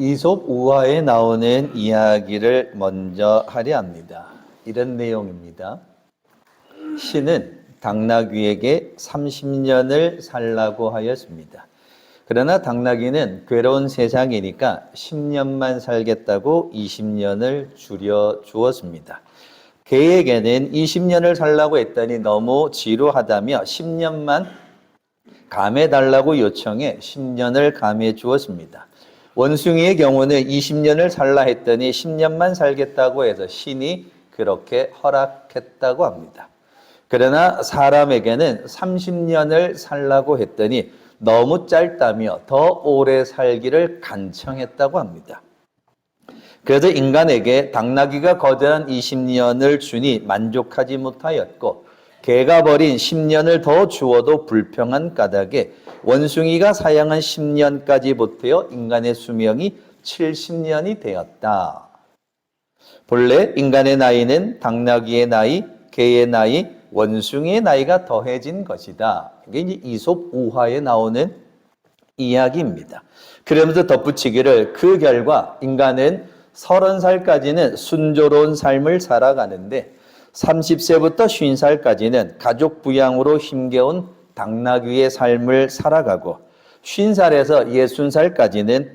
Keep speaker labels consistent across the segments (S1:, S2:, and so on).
S1: 이솝 우화에 나오는 이야기를 먼저 하려 합니다. 이런 내용입니다. 신은 당나귀에게 30년을 살라고 하였습니다. 그러나 당나귀는 괴로운 세상이니까 10년만 살겠다고 20년을 줄여 주었습니다. 개에게는 20년을 살라고 했더니 너무 지루하다며 10년만 감해달라고 요청해 10년을 감해 주었습니다. 원숭이의 경우는 20년을 살라 했더니 10년만 살겠다고 해서 신이 그렇게 허락했다고 합니다. 그러나 사람에게는 30년을 살라고 했더니 너무 짧다며 더 오래 살기를 간청했다고 합니다. 그래서 인간에게 당나귀가 거대한 20년을 주니 만족하지 못하였고 개가 버린 10년을 더 주어도 불평한 까닭에 원숭이가 사양한 10년까지 보태어 인간의 수명이 70년이 되었다. 본래 인간의 나이는 당나귀의 나이, 개의 나이, 원숭이의 나이가 더해진 것이다. 이게 이제 이솝 우화에 나오는 이야기입니다. 그러면서 덧붙이기를 그 결과 인간은 30살까지는 순조로운 삶을 살아가는데 30세부터 50살까지는 가족 부양으로 힘겨운 당나귀의 삶을 살아가고 50살에서 60살까지는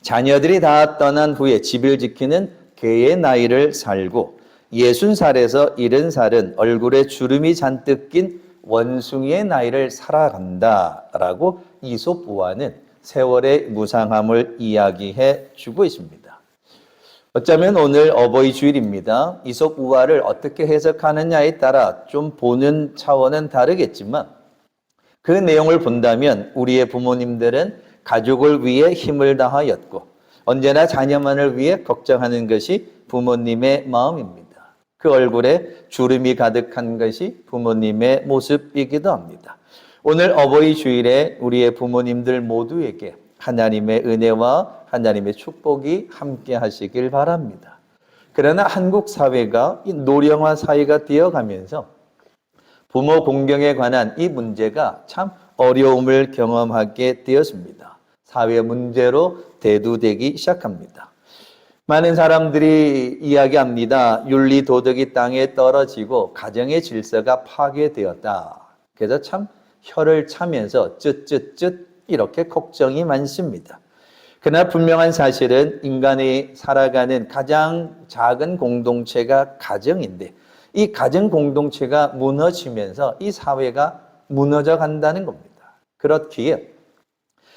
S1: 자녀들이 다 떠난 후에 집을 지키는 개의 나이를 살고 60살에서 70살은 얼굴에 주름이 잔뜩 낀 원숭이의 나이를 살아간다라고 이솝 우화는 세월의 무상함을 이야기해 주고 있습니다. 어쩌면 오늘 어버이 주일입니다. 이솝 우화를 어떻게 해석하느냐에 따라 좀 보는 차원은 다르겠지만 그 내용을 본다면 우리의 부모님들은 가족을 위해 힘을 다하였고 언제나 자녀만을 위해 걱정하는 것이 부모님의 마음입니다. 그 얼굴에 주름이 가득한 것이 부모님의 모습이기도 합니다. 오늘 어버이 주일에 우리의 부모님들 모두에게 하나님의 은혜와 하나님의 축복이 함께 하시길 바랍니다. 그러나 한국 사회가 이 노령화 사회가 되어가면서 부모 공경에 관한 이 문제가 참 어려움을 경험하게 되었습니다. 사회 문제로 대두되기 시작합니다. 많은 사람들이 이야기합니다. 윤리 도덕이 땅에 떨어지고 가정의 질서가 파괴되었다. 그래서 참 혀를 차면서 쯧쯧쯧 이렇게 걱정이 많습니다. 그러나 분명한 사실은 인간이 살아가는 가장 작은 공동체가 가정인데 이 가정 공동체가 무너지면서 이 사회가 무너져 간다는 겁니다. 그렇기에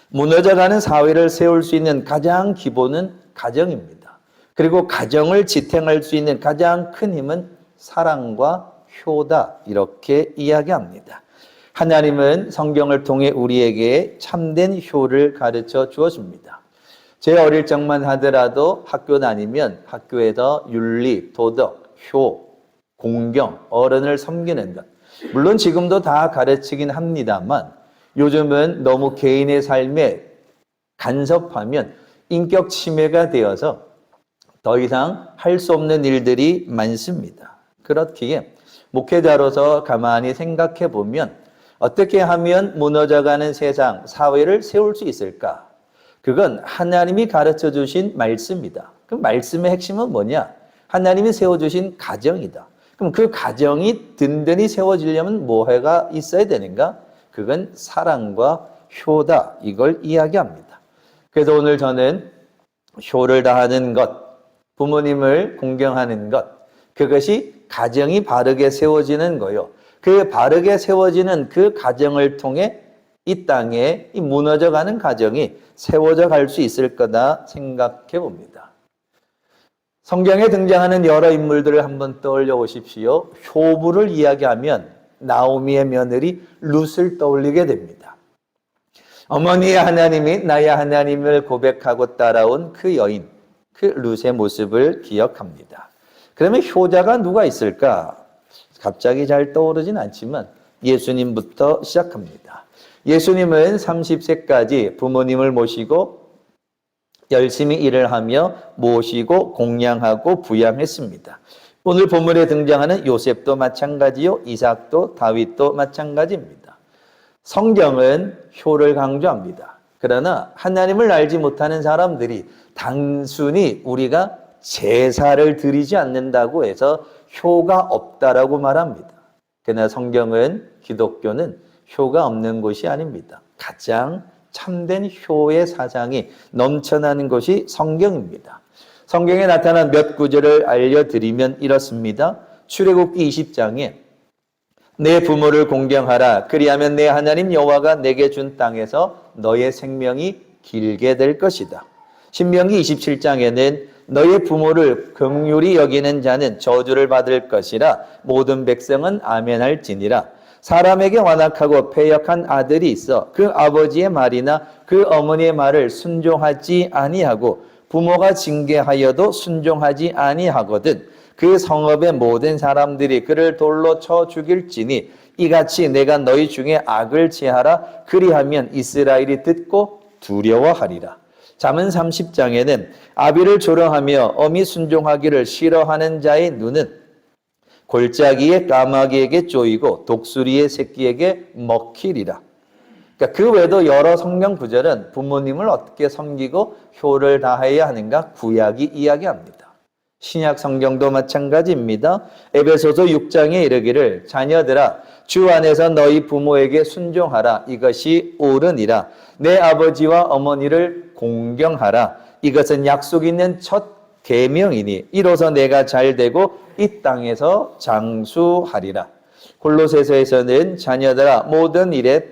S1: 무너져가는 사회를 세울 수 있는 가장 기본은 가정입니다. 그리고 가정을 지탱할 수 있는 가장 큰 힘은 사랑과 효다 이렇게 이야기합니다. 하나님은 성경을 통해 우리에게 참된 효를 가르쳐 주었습니다. 제 어릴 적만 하더라도 학교 다니면 학교에서 윤리, 도덕, 효, 공경, 어른을 섬기는 것 물론 지금도 다 가르치긴 합니다만 요즘은 너무 개인의 삶에 간섭하면 인격 침해가 되어서 더 이상 할 수 없는 일들이 많습니다. 그렇기에 목회자로서 가만히 생각해 보면 어떻게 하면 무너져가는 세상, 사회를 세울 수 있을까? 그건 하나님이 가르쳐 주신 말씀이다. 그 말씀의 핵심은 뭐냐? 하나님이 세워주신 가정이다. 그럼 그 가정이 든든히 세워지려면 뭐가 있어야 되는가? 그건 사랑과 효다. 이걸 이야기합니다. 그래서 오늘 저는 효를 다하는 것, 부모님을 공경하는 것, 그것이 가정이 바르게 세워지는 거요. 그 바르게 세워지는 그 가정을 통해 이 땅에 이 무너져가는 가정이 세워져 갈 수 있을 거다 생각해 봅니다. 성경에 등장하는 여러 인물들을 한번 떠올려 보십시오. 효부를 이야기하면 나오미의 며느리 룻을 떠올리게 됩니다. 어머니의 하나님이 나의 하나님을 고백하고 따라온 그 여인, 그 룻의 모습을 기억합니다. 그러면 효자가 누가 있을까? 갑자기 잘 떠오르진 않지만 예수님부터 시작합니다. 예수님은 30세까지 부모님을 모시고 열심히 일을 하며 모시고 공양하고 부양했습니다. 오늘 본문에 등장하는 요셉도 마찬가지요. 이삭도 다윗도 마찬가지입니다. 성경은 효를 강조합니다. 그러나 하나님을 알지 못하는 사람들이 단순히 우리가 제사를 드리지 않는다고 해서 효가 없다라고 말합니다. 그러나 성경은, 기독교는 효가 없는 것이 아닙니다. 가장 참된 효의 사상이 넘쳐나는 것이 성경입니다. 성경에 나타난 몇 구절을 알려드리면 이렇습니다. 출애굽기 20장에 내 부모를 공경하라. 그리하면 내 하나님 여호와가 내게 준 땅에서 너의 생명이 길게 될 것이다. 신명기 27장에는 너의 부모를 긍휼히 여기는 자는 저주를 받을 것이라. 모든 백성은 아멘할지니라. 사람에게 완악하고 패역한 아들이 있어 그 아버지의 말이나 그 어머니의 말을 순종하지 아니하고 부모가 징계하여도 순종하지 아니하거든 그 성읍의 모든 사람들이 그를 돌로 쳐 죽일지니 이같이 내가 너희 중에 악을 제하라. 그리하면 이스라엘이 듣고 두려워하리라. 잠언 30장에는 아비를 조롱하며 어미 순종하기를 싫어하는 자의 눈은 골짜기의 까마귀에게 쪼이고 독수리의 새끼에게 먹히리라. 그러니까 그 외에도 여러 성경 구절은 부모님을 어떻게 섬기고 효를 다해야 하는가 구약이 이야기합니다. 신약 성경도 마찬가지입니다. 에베소서 6장에 이르기를 자녀들아 주 안에서 너희 부모에게 순종하라. 이것이 옳으니라. 내 아버지와 어머니를 공경하라. 이것은 약속 있는 첫 계명이니 이로써 내가 잘되고 이 땅에서 장수하리라. 골로새서에서는 자녀들아 모든 일에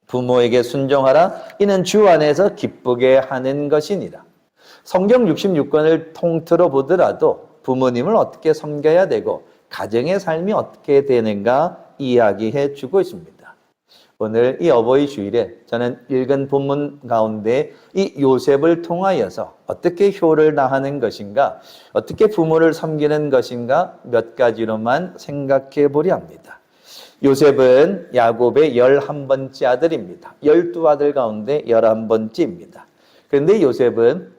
S1: 부모에게 순종하라. 이는 주 안에서 기쁘게 하는 것이니라. 성경 66권을 통틀어 보더라도 부모님을 어떻게 섬겨야 되고 가정의 삶이 어떻게 되는가 이야기해 주고 있습니다. 오늘 이 어버이 주일에 저는 읽은 본문 가운데 이 요셉을 통하여서 어떻게 효를 다하는 것인가, 어떻게 부모를 섬기는 것인가 몇 가지로만 생각해 보려 합니다. 요셉은 야곱의 11번째 아들입니다. 12아들 가운데 11번째입니다. 그런데 요셉은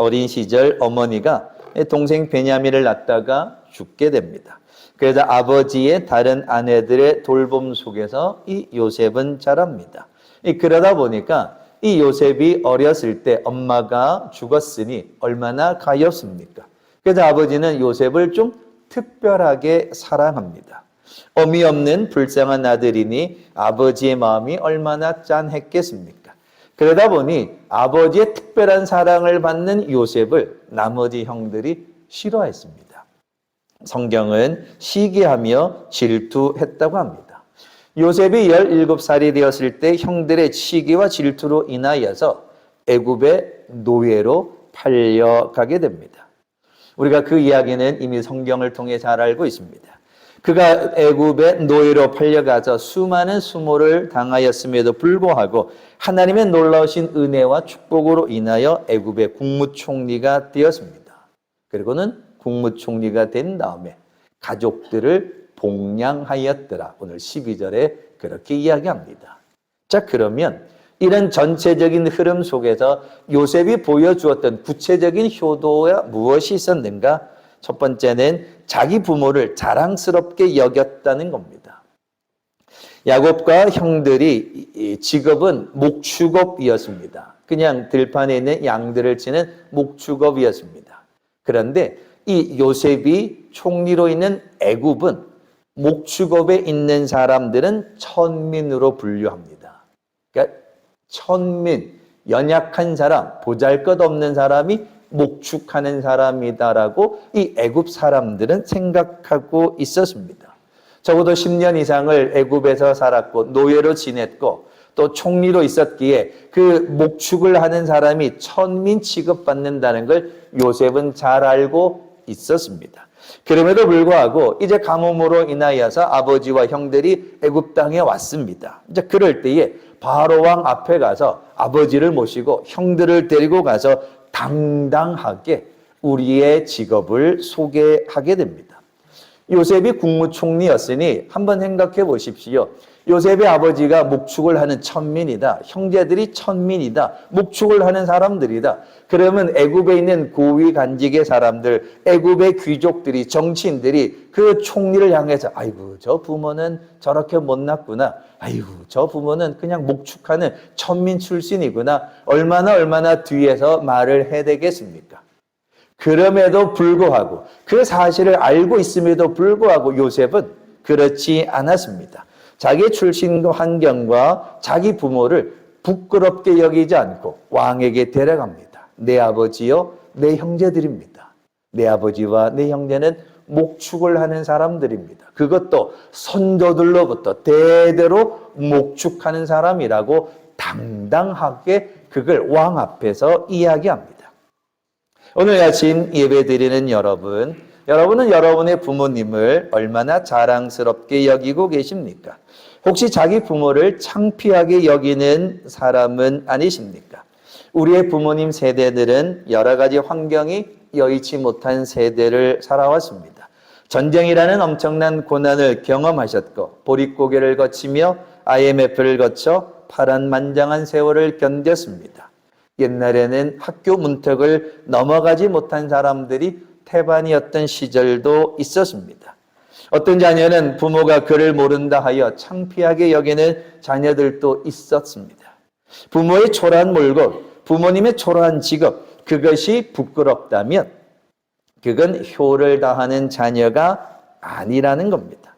S1: 어린 시절 어머니가 동생 베냐민을 낳다가 죽게 됩니다. 그래서 아버지의 다른 아내들의 돌봄 속에서 이 요셉은 자랍니다. 그러다 보니까 이 요셉이 어렸을 때 엄마가 죽었으니 얼마나 가엾습니까? 그래서 아버지는 요셉을 좀 특별하게 사랑합니다. 어미 없는 불쌍한 아들이니 아버지의 마음이 얼마나 짠했겠습니까? 그러다 보니 아버지의 특별한 사랑을 받는 요셉을 나머지 형들이 싫어했습니다. 성경은 시기하며 질투했다고 합니다. 요셉이 17살이 되었을 때 형들의 시기와 질투로 인하여서 애굽의 노예로 팔려가게 됩니다. 우리가 그 이야기는 이미 성경을 통해 잘 알고 있습니다. 그가 애굽의 노예로 팔려가서 수많은 수모를 당하였음에도 불구하고 하나님의 놀라우신 은혜와 축복으로 인하여 애굽의 국무총리가 되었습니다. 그리고는 국무총리가 된 다음에 가족들을 복양하였더라. 오늘 12절에 그렇게 이야기합니다. 자, 그러면 이런 전체적인 흐름 속에서 요셉이 보여주었던 구체적인 효도가 무엇이 있었는가? 첫 번째는 자기 부모를 자랑스럽게 여겼다는 겁니다. 야곱과 형들이 직업은 목축업이었습니다. 그냥 들판에 있는 양들을 치는 목축업이었습니다. 그런데 이 요셉이 총리로 있는 애굽은 목축업에 있는 사람들은 천민으로 분류합니다. 그러니까 천민, 연약한 사람, 보잘것없는 사람이 목축하는 사람이다라고 이 애굽 사람들은 생각하고 있었습니다. 적어도 10년 이상을 애굽에서 살았고 노예로 지냈고 또 총리로 있었기에 그 목축을 하는 사람이 천민 취급받는다는 걸 요셉은 잘 알고 있었습니다. 그럼에도 불구하고 이제 가뭄으로 인하여서 아버지와 형들이 애굽 땅에 왔습니다. 이제 그럴 때에 바로 왕 앞에 가서 아버지를 모시고 형들을 데리고 가서 당당하게 우리의 직업을 소개하게 됩니다. 요셉이 국무총리였으니 한번 생각해 보십시오. 요셉의 아버지가 목축을 하는 천민이다. 형제들이 천민이다. 목축을 하는 사람들이다. 그러면 애굽에 있는 고위 간직의 사람들, 애굽의 귀족들이, 정치인들이 그 총리를 향해서 아이고 저 부모는 저렇게 못났구나. 아이고 저 부모는 그냥 목축하는 천민 출신이구나. 얼마나 뒤에서 말을 해대겠습니까? 그럼에도 불구하고 그 사실을 알고 있음에도 불구하고 요셉은 그렇지 않았습니다. 자기 출신 환경과 자기 부모를 부끄럽게 여기지 않고 왕에게 데려갑니다. 내 아버지요, 내 형제들입니다. 내 아버지와 내 형제는 목축을 하는 사람들입니다. 그것도 선조들로부터 대대로 목축하는 사람이라고 당당하게 그걸 왕 앞에서 이야기합니다. 오늘 아침 예배드리는 여러분은 여러분의 부모님을 얼마나 자랑스럽게 여기고 계십니까? 혹시 자기 부모를 창피하게 여기는 사람은 아니십니까? 우리의 부모님 세대들은 여러 가지 환경이 여의치 못한 세대를 살아왔습니다. 전쟁이라는 엄청난 고난을 경험하셨고 보릿고개를 거치며 IMF를 거쳐 파란만장한 세월을 견뎠습니다. 옛날에는 학교 문턱을 넘어가지 못한 사람들이 태반이었던 시절도 있었습니다. 어떤 자녀는 부모가 그를 모른다 하여 창피하게 여기는 자녀들도 있었습니다. 부모의 초라한 몰골, 부모님의 초라한 직업, 그것이 부끄럽다면 그건 효를 다하는 자녀가 아니라는 겁니다.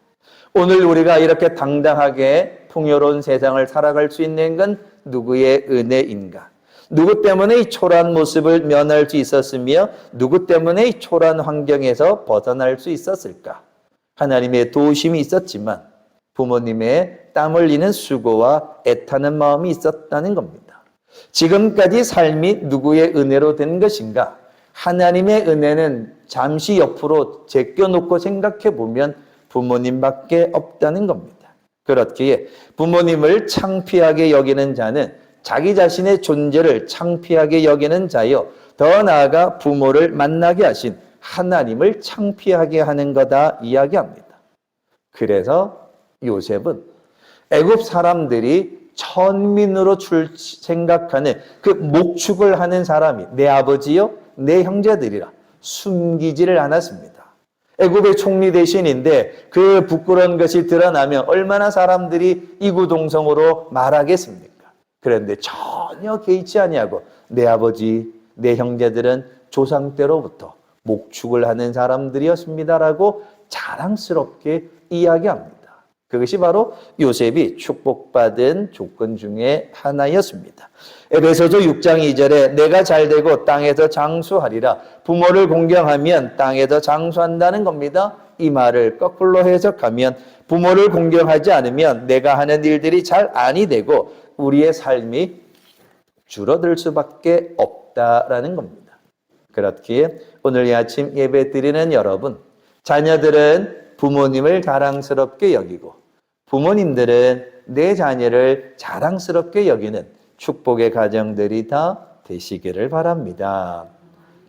S1: 오늘 우리가 이렇게 당당하게 풍요로운 세상을 살아갈 수 있는 건 누구의 은혜인가? 누구 때문에 이 초라한 모습을 면할 수 있었으며 누구 때문에 이 초라한 환경에서 벗어날 수 있었을까? 하나님의 도우심이 있었지만 부모님의 땀 흘리는 수고와 애타는 마음이 있었다는 겁니다. 지금까지 삶이 누구의 은혜로 된 것인가? 하나님의 은혜는 잠시 옆으로 제껴놓고 생각해 보면 부모님밖에 없다는 겁니다. 그렇기에 부모님을 창피하게 여기는 자는 자기 자신의 존재를 창피하게 여기는 자요, 더 나아가 부모를 만나게 하신 하나님을 창피하게 하는 거다 이야기합니다. 그래서 요셉은 애굽 사람들이 천민으로 생각하는 그 목축을 하는 사람이 내 아버지요, 내 형제들이라 숨기지를 않았습니다. 애굽의 총리 대신인데 그 부끄러운 것이 드러나면 얼마나 사람들이 이구동성으로 말하겠습니까? 그런데 전혀 개의치 아니하고 내 아버지, 내 형제들은 조상 때로부터 목축을 하는 사람들이었습니다라고 자랑스럽게 이야기합니다. 그것이 바로 요셉이 축복받은 조건 중에 하나였습니다. 에베소서 6장 2절에 내가 잘되고 땅에서 장수하리라. 부모를 공경하면 땅에서 장수한다는 겁니다. 이 말을 거꾸로 해석하면 부모를 공경하지 않으면 내가 하는 일들이 잘 아니 되고 우리의 삶이 줄어들 수밖에 없다라는 겁니다. 그렇기에 오늘 이 아침 예배 드리는 여러분, 자녀들은 부모님을 자랑스럽게 여기고 부모님들은 내 자녀를 자랑스럽게 여기는 축복의 가정들이 다 되시기를 바랍니다.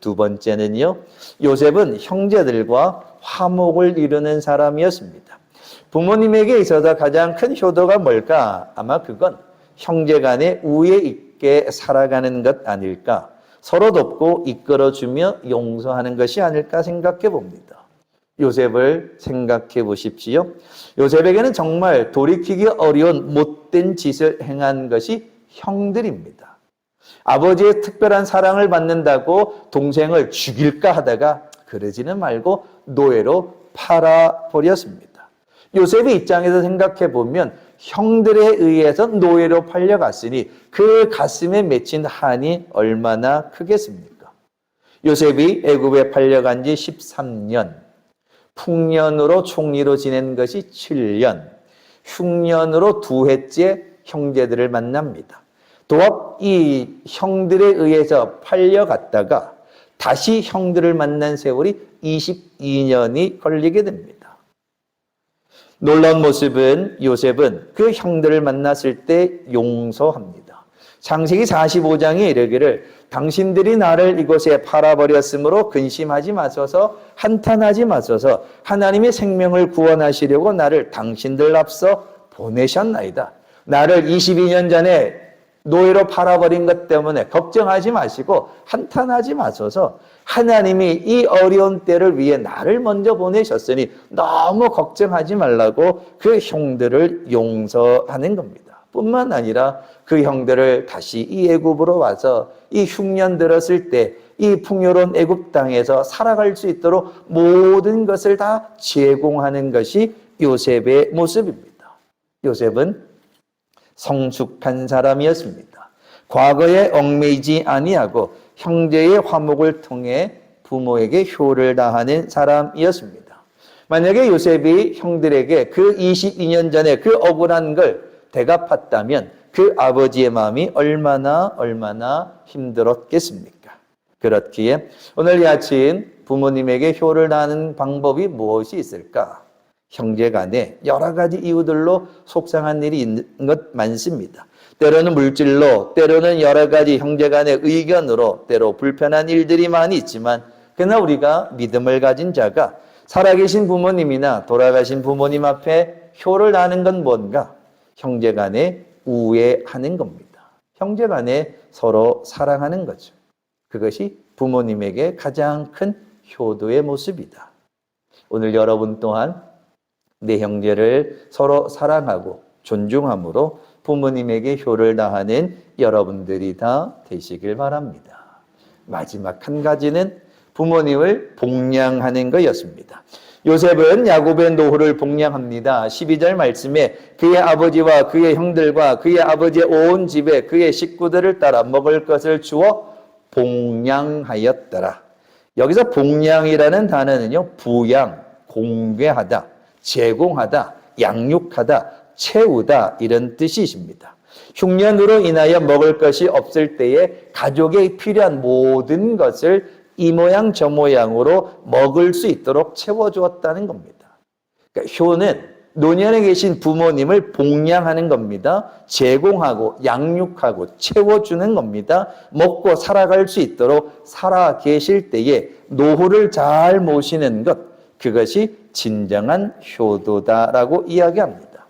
S1: 두 번째는요, 요셉은 형제들과 화목을 이루는 사람이었습니다. 부모님에게 있어서 가장 큰 효도가 뭘까? 아마 그건 형제 간에 우애 있게 살아가는 것 아닐까? 서로 돕고 이끌어주며 용서하는 것이 아닐까 생각해 봅니다. 요셉을 생각해 보십시오. 요셉에게는 정말 돌이키기 어려운 못된 짓을 행한 것이 형들입니다. 아버지의 특별한 사랑을 받는다고 동생을 죽일까 하다가 그러지는 말고 노예로 팔아버렸습니다. 요셉의 입장에서 생각해 보면 형들에 의해서 노예로 팔려갔으니 그 가슴에 맺힌 한이 얼마나 크겠습니까? 요셉이 애굽에 팔려간 지 13년, 풍년으로 총리로 지낸 것이 7년, 흉년으로 2회째 형제들을 만납니다. 또 이 형들에 의해서 팔려갔다가 다시 형들을 만난 세월이 22년이 걸리게 됩니다. 놀라운 모습은 요셉은 그 형들을 만났을 때 용서합니다. 창세기 45장에 이르기를 당신들이 나를 이곳에 팔아버렸으므로 근심하지 마소서, 한탄하지 마소서, 하나님의 생명을 구원하시려고 나를 당신들 앞서 보내셨나이다. 나를 22년 전에 노예로 팔아버린 것 때문에 걱정하지 마시고 한탄하지 마소서. 하나님이 이 어려운 때를 위해 나를 먼저 보내셨으니 너무 걱정하지 말라고 그 형들을 용서하는 겁니다. 뿐만 아니라 그 형들을 다시 이 애굽으로 와서 이 흉년 들었을 때 이 풍요로운 애굽 땅에서 살아갈 수 있도록 모든 것을 다 제공하는 것이 요셉의 모습입니다. 요셉은 성숙한 사람이었습니다. 과거에 얽매이지 아니하고 형제의 화목을 통해 부모에게 효를 다하는 사람이었습니다. 만약에 요셉이 형들에게 그 22년 전에 그 억울한 걸 대갚았다면 그 아버지의 마음이 얼마나 힘들었겠습니까? 그렇기에 오늘 이 아침 부모님에게 효를 다하는 방법이 무엇이 있을까? 형제간에 여러 가지 이유들로 속상한 일이 있는 것 많습니다. 때로는 물질로, 때로는 여러 가지 형제간의 의견으로, 때로 불편한 일들이 많이 있지만 그러나 우리가 믿음을 가진 자가 살아계신 부모님이나 돌아가신 부모님 앞에 효를 다하는 건 뭔가? 형제간에 우애하는 겁니다. 형제간에 서로 사랑하는 거죠. 그것이 부모님에게 가장 큰 효도의 모습이다. 오늘 여러분 또한 내 형제를 서로 사랑하고 존중함으로 부모님에게 효를 다하는 여러분들이 다 되시길 바랍니다. 마지막 한 가지는 부모님을 복양하는 것이었습니다. 요셉은 야곱의 노후를 복양합니다. 12절 말씀에 그의 아버지와 그의 형들과 그의 아버지의 온 집에 그의 식구들을 따라 먹을 것을 주어 복양하였더라. 여기서 복양이라는 단어는요, 부양, 공개하다, 제공하다, 양육하다, 채우다 이런 뜻이 있습니다. 흉년으로 인하여 먹을 것이 없을 때에 가족에 필요한 모든 것을 이 모양 저 모양으로 먹을 수 있도록 채워주었다는 겁니다. 그러니까 효는 노년에 계신 부모님을 복양하는 겁니다. 제공하고 양육하고 채워주는 겁니다. 먹고 살아갈 수 있도록 살아 계실 때에 노후를 잘 모시는 것, 그것이 진정한 효도다라고 이야기합니다.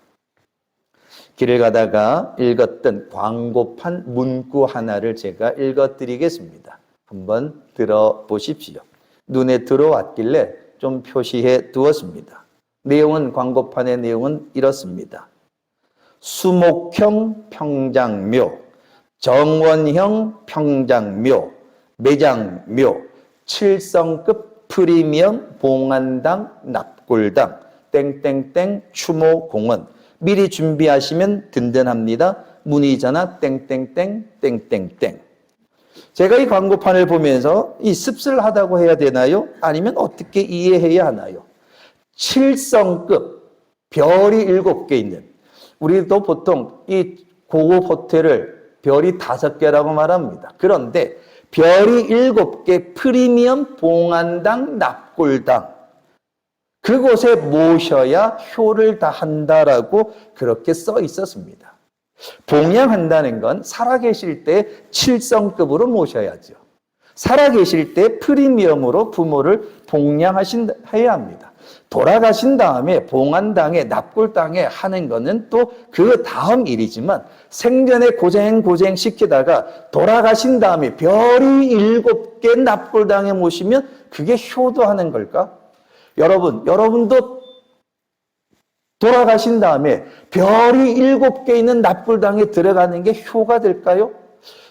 S1: 길을 가다가 읽었던 광고판 문구 하나를 제가 읽어드리겠습니다. 한번 들어보십시오. 눈에 들어왔길래 좀 표시해 두었습니다. 내용은 광고판의 내용은 이렇습니다. 수목형 평장묘, 정원형 평장묘, 매장묘, 7성급 프리미엄 봉안당 납골당, 땡땡땡 추모공원. 미리 준비하시면 든든합니다. 문의 전화 땡땡땡 땡땡땡. 제가 이 광고판을 보면서 이 씁쓸하다고 해야 되나요? 아니면 어떻게 이해해야 하나요? 7성급 별이 7개 있는, 우리도 보통 이 고급 호텔을 별이 5개라고 말합니다. 그런데 별이 7개 프리미엄 봉안당 납골당, 그곳에 모셔야 효를 다한다라고 그렇게 써 있었습니다. 봉양한다는 건 살아계실 때 7성급으로 모셔야죠. 살아계실 때 프리미엄으로 부모를 봉양해야 합니다. 돌아가신 다음에 봉안당에 납골당에 하는 거는 또 그 다음 일이지만 생전에 고생 시키다가 돌아가신 다음에 별이 7개 납골당에 모시면 그게 효도하는 걸까? 여러분도 돌아가신 다음에 별이 7개 있는 납골당에 들어가는 게 효가 될까요?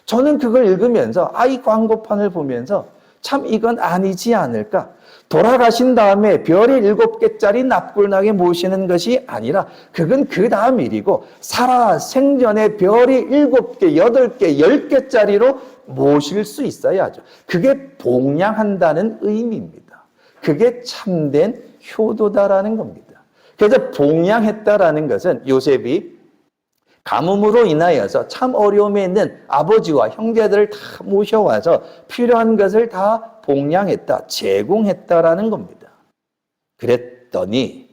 S1: 저는 그걸 읽으면서 이 광고판을 보면서 참 이건 아니지 않을까? 돌아가신 다음에 별이 7개짜리 납골당에 모시는 것이 아니라 그건 그 다음 일이고 살아 생전에 별이 7개, 8개, 10개짜리로 모실 수 있어야죠. 그게 봉양한다는 의미입니다. 그게 참된 효도다라는 겁니다. 그래서 봉양했다라는 것은 요셉이 가뭄으로 인하여서 참 어려움에 있는 아버지와 형제들을 다 모셔와서 필요한 것을 다 봉양했다, 제공했다라는 겁니다. 그랬더니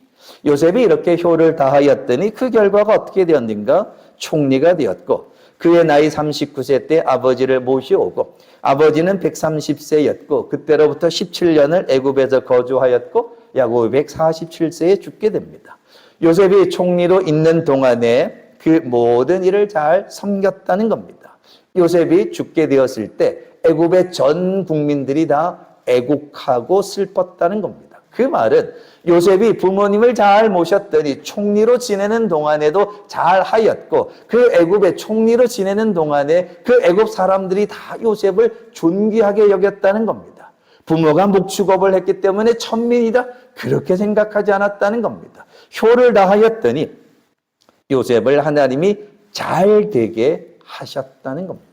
S1: 요셉이 이렇게 효를 다하였더니 그 결과가 어떻게 되었는가? 총리가 되었고 그의 나이 39세 때 아버지를 모시오고 아버지는 130세였고 그때로부터 17년을 애굽에서 거주하였고 야곱이 147세에 죽게 됩니다. 요셉이 총리로 있는 동안에 그 모든 일을 잘 섬겼다는 겁니다. 요셉이 죽게 되었을 때 애굽의 전 국민들이 다 애국하고 슬펐다는 겁니다. 그 말은 요셉이 부모님을 잘 모셨더니 총리로 지내는 동안에도 잘 하였고, 그 애굽의 총리로 지내는 동안에 그 애굽 사람들이 다 요셉을 존귀하게 여겼다는 겁니다. 부모가 목축업을 했기 때문에 천민이다, 그렇게 생각하지 않았다는 겁니다. 효를 다하였더니 요셉을 하나님이 잘 되게 하셨다는 겁니다.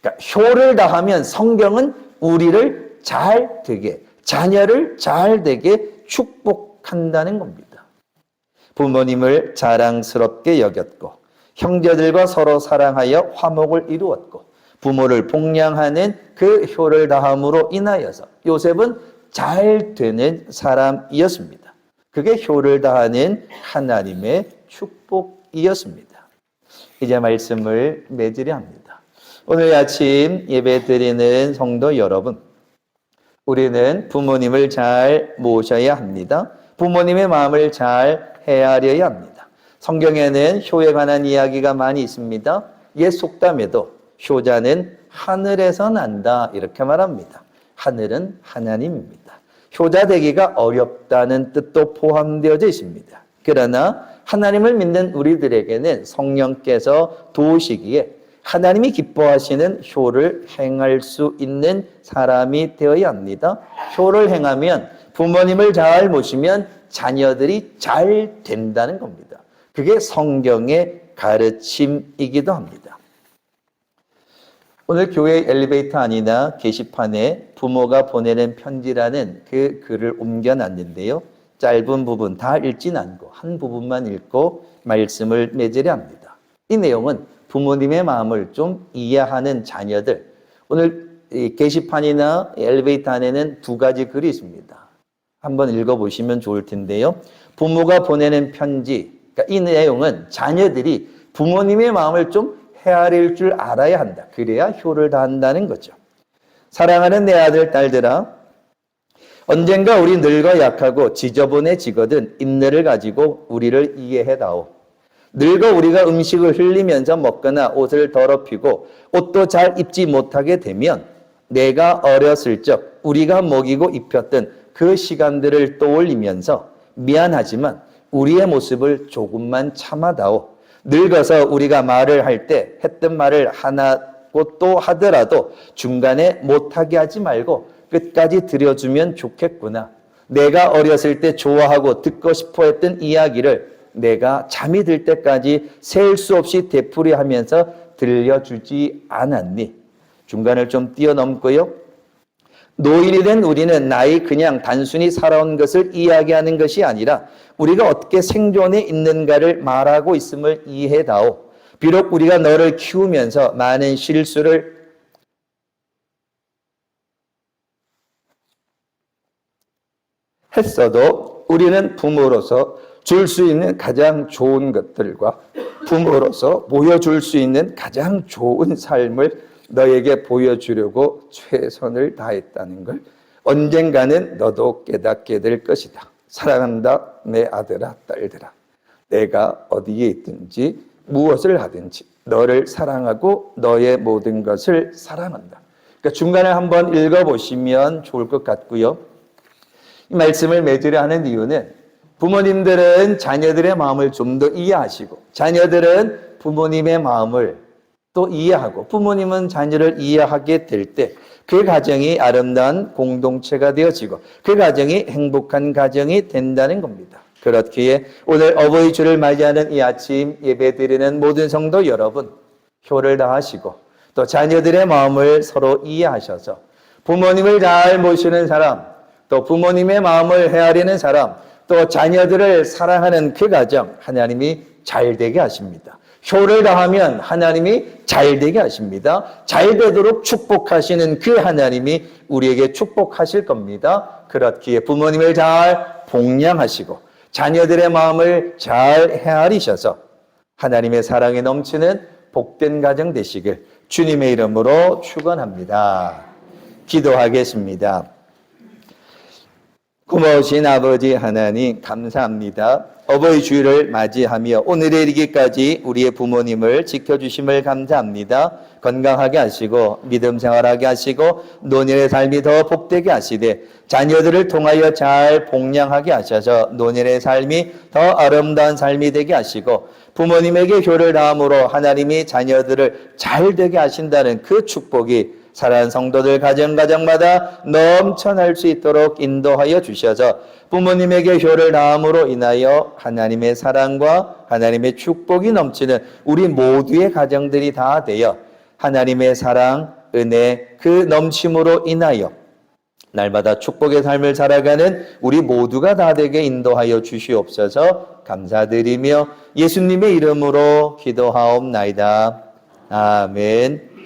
S1: 그러니까 효를 다하면 성경은 우리를 잘 되게, 자녀를 잘 되게 축복한다는 겁니다. 부모님을 자랑스럽게 여겼고, 형제들과 서로 사랑하여 화목을 이루었고, 부모를 복양하는 그 효를 다함으로 인하여서 요셉은 잘 되는 사람이었습니다. 그게 효를 다하는 하나님의 축복이었습니다. 이제 말씀을 맺으려 합니다. 오늘 아침 예배 드리는 성도 여러분, 우리는 부모님을 잘 모셔야 합니다. 부모님의 마음을 잘 헤아려야 합니다. 성경에는 효에 관한 이야기가 많이 있습니다. 옛 속담에도 효자는 하늘에서 난다, 이렇게 말합니다. 하늘은 하나님입니다. 효자 되기가 어렵다는 뜻도 포함되어져 있습니다. 그러나 하나님을 믿는 우리들에게는 성령께서 도우시기에 하나님이 기뻐하시는 효를 행할 수 있는 사람이 되어야 합니다. 효를 행하면, 부모님을 잘 모시면 자녀들이 잘 된다는 겁니다. 그게 성경의 가르침이기도 합니다. 오늘 교회 엘리베이터 안이나 게시판에 부모가 보내는 편지라는 그 글을 옮겨놨는데요. 짧은 부분 다 읽진 않고 한 부분만 읽고 말씀을 맺으려 합니다. 이 내용은 부모님의 마음을 좀 이해하는 자녀들, 오늘 이 게시판이나 엘리베이터 안에는 두 가지 글이 있습니다. 한번 읽어보시면 좋을 텐데요. 부모가 보내는 편지, 그러니까 이 내용은 자녀들이 부모님의 마음을 좀 헤아릴 줄 알아야 한다. 그래야 효를 다한다는 거죠. 사랑하는 내 아들, 딸들아, 언젠가 우리 늙어 약하고 지저분해지거든 인내를 가지고 우리를 이해해다오. 늙어 우리가 음식을 흘리면서 먹거나 옷을 더럽히고 옷도 잘 입지 못하게 되면 내가 어렸을 적 우리가 먹이고 입혔던 그 시간들을 떠올리면서 미안하지만 우리의 모습을 조금만 참아다오. 늙어서 우리가 말을 할 때 했던 말을 하나고 또 하더라도 중간에 못하게 하지 말고 끝까지 들여주면 좋겠구나. 내가 어렸을 때 좋아하고 듣고 싶어 했던 이야기를 내가 잠이 들 때까지 셀 수 없이 되풀이하면서 들려주지 않았니? 중간을 좀 뛰어넘고요. 노인이 된 우리는 나이 그냥 단순히 살아온 것을 이야기하는 것이 아니라 우리가 어떻게 생존해 있는가를 말하고 있음을 이해다오. 비록 우리가 너를 키우면서 많은 실수를 했어도 우리는 부모로서 줄 수 있는 가장 좋은 것들과 부모로서 보여줄 수 있는 가장 좋은 삶을 너에게 보여주려고 최선을 다했다는 걸 언젠가는 너도 깨닫게 될 것이다. 사랑한다 내 아들아, 딸들아. 내가 어디에 있든지 무엇을 하든지 너를 사랑하고 너의 모든 것을 사랑한다. 그러니까 중간에 한번 읽어보시면 좋을 것 같고요. 이 말씀을 맺으려 하는 이유는 부모님들은 자녀들의 마음을 좀 더 이해하시고 자녀들은 부모님의 마음을 또 이해하고 부모님은 자녀를 이해하게 될 때 그 가정이 아름다운 공동체가 되어지고 그 가정이 행복한 가정이 된다는 겁니다. 그렇기에 오늘 어버이 주를 맞이하는 이 아침 예배드리는 모든 성도 여러분, 효를 다하시고 또 자녀들의 마음을 서로 이해하셔서 부모님을 잘 모시는 사람, 또 부모님의 마음을 헤아리는 사람, 또 자녀들을 사랑하는 그 가정 하나님이 잘 되게 하십니다. 효를 다하면 하나님이 잘 되게 하십니다. 잘 되도록 축복하시는 그 하나님이 우리에게 축복하실 겁니다. 그렇기에 부모님을 잘 복양하시고 자녀들의 마음을 잘 헤아리셔서 하나님의 사랑에 넘치는 복된 가정 되시길 주님의 이름으로 축원합니다. 기도하겠습니다. 고마우신 아버지 하나님 감사합니다. 어버이 주일을 맞이하며 오늘에 이르기까지 우리의 부모님을 지켜주심을 감사합니다. 건강하게 하시고 믿음 생활하게 하시고 노년의 삶이 더 복되게 하시되 자녀들을 통하여 잘 복양하게 하셔서 노년의 삶이 더 아름다운 삶이 되게 하시고 부모님에게 효를 다함으로 하나님이 자녀들을 잘 되게 하신다는 그 축복이 사랑하는 성도들 가정가정마다 넘쳐날 수 있도록 인도하여 주셔서 부모님에게 효를 다함으로 인하여 하나님의 사랑과 하나님의 축복이 넘치는 우리 모두의 가정들이 다 되어 하나님의 사랑, 은혜, 그 넘침으로 인하여 날마다 축복의 삶을 살아가는 우리 모두가 다 되게 인도하여 주시옵소서. 감사드리며 예수님의 이름으로 기도하옵나이다. 아멘.